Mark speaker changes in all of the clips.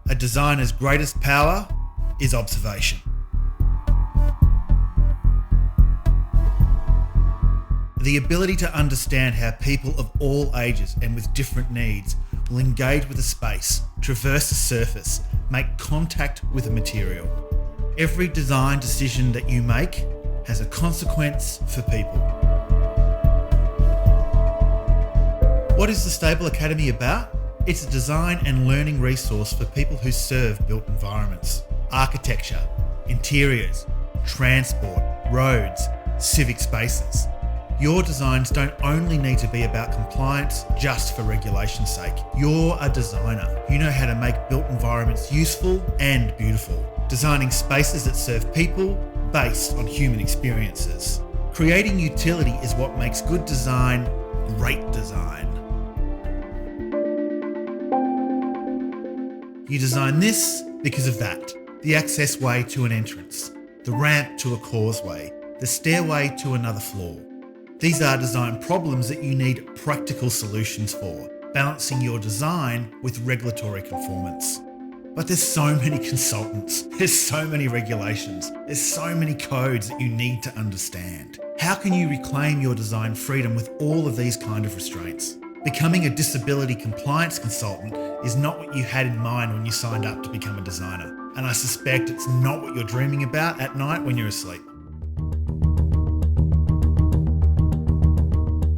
Speaker 1: A designer's greatest power is observation. The ability to understand how people of all ages and with different needs will engage with a space, traverse a surface, make contact with a material. Every design decision that you make has a consequence for people. What is the Staebl Academy about? It's a design and learning resource for people who serve built environments, architecture, interiors, transport, roads, civic spaces. Your designs don't only need to be about compliance just for regulation's sake. You're a designer. You know how to make built environments useful and beautiful, designing spaces that serve people based on human experiences. Creating utility is what makes good design great design. You design this because of that. The access way to an entrance, the ramp to a causeway, the stairway to another floor. These are design problems that you need practical solutions for, balancing your design with regulatory conformance. But there's so many consultants, there's so many regulations, there's so many codes that you need to understand. How can you reclaim your design freedom with all of these kind of restraints? Becoming a disability compliance consultant is not what you had in mind when you signed up to become a designer. And I suspect it's not what you're dreaming about at night when you're asleep.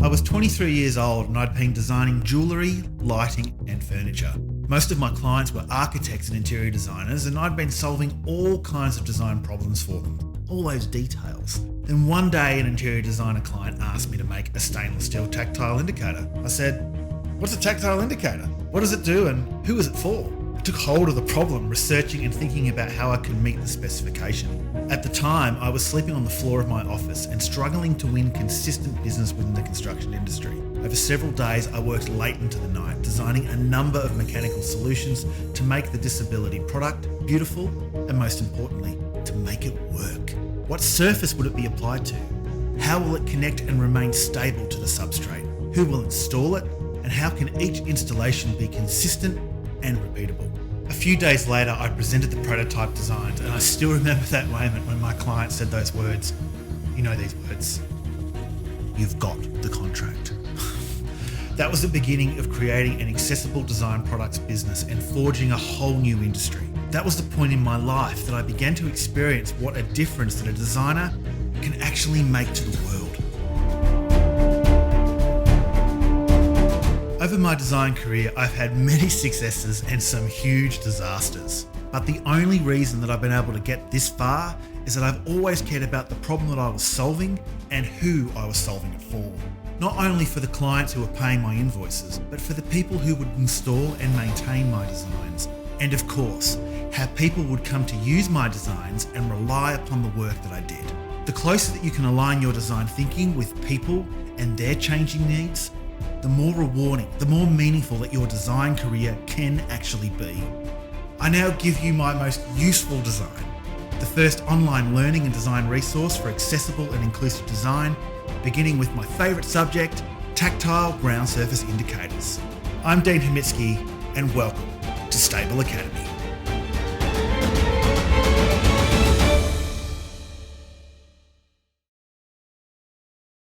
Speaker 1: I was 23 years old and I'd been designing jewellery, lighting and furniture. Most of my clients were architects and interior designers, and I'd been solving all kinds of design problems for them, all those details. Then one day an interior designer client asked me to make a stainless steel tactile indicator. I said, "What's a tactile indicator? What does it do and who is it for?" I took hold of the problem, researching and thinking about how I could meet the specification. At the time, I was sleeping on the floor of my office and struggling to win consistent business within the construction industry. Over several days, I worked late into the night, designing a number of mechanical solutions to make the disability product beautiful and, most importantly, to make it work. What surface would it be applied to? How will it connect and remain stable to the substrate? Who will install it? And how can each installation be consistent and repeatable? A few days later, I presented the prototype designs, and I still remember that moment when my client said those words. You know these words. "You've got the contract." That was the beginning of creating an accessible design products business and forging a whole new industry. That was the point in my life that I began to experience what a difference that a designer can actually make to the world. Over my design career, I've had many successes and some huge disasters. But the only reason that I've been able to get this far is that I've always cared about the problem that I was solving and who I was solving it for. Not only for the clients who were paying my invoices, but for the people who would install and maintain my designs. And of course, how people would come to use my designs and rely upon the work that I did. The closer that you can align your design thinking with people and their changing needs, the more rewarding, the more meaningful that your design career can actually be. I now give you my most useful design, the first online learning and design resource for accessible and inclusive design, beginning with my favourite subject, tactile ground surface indicators. I'm Dean Homicki, and welcome to Stæbl Academy.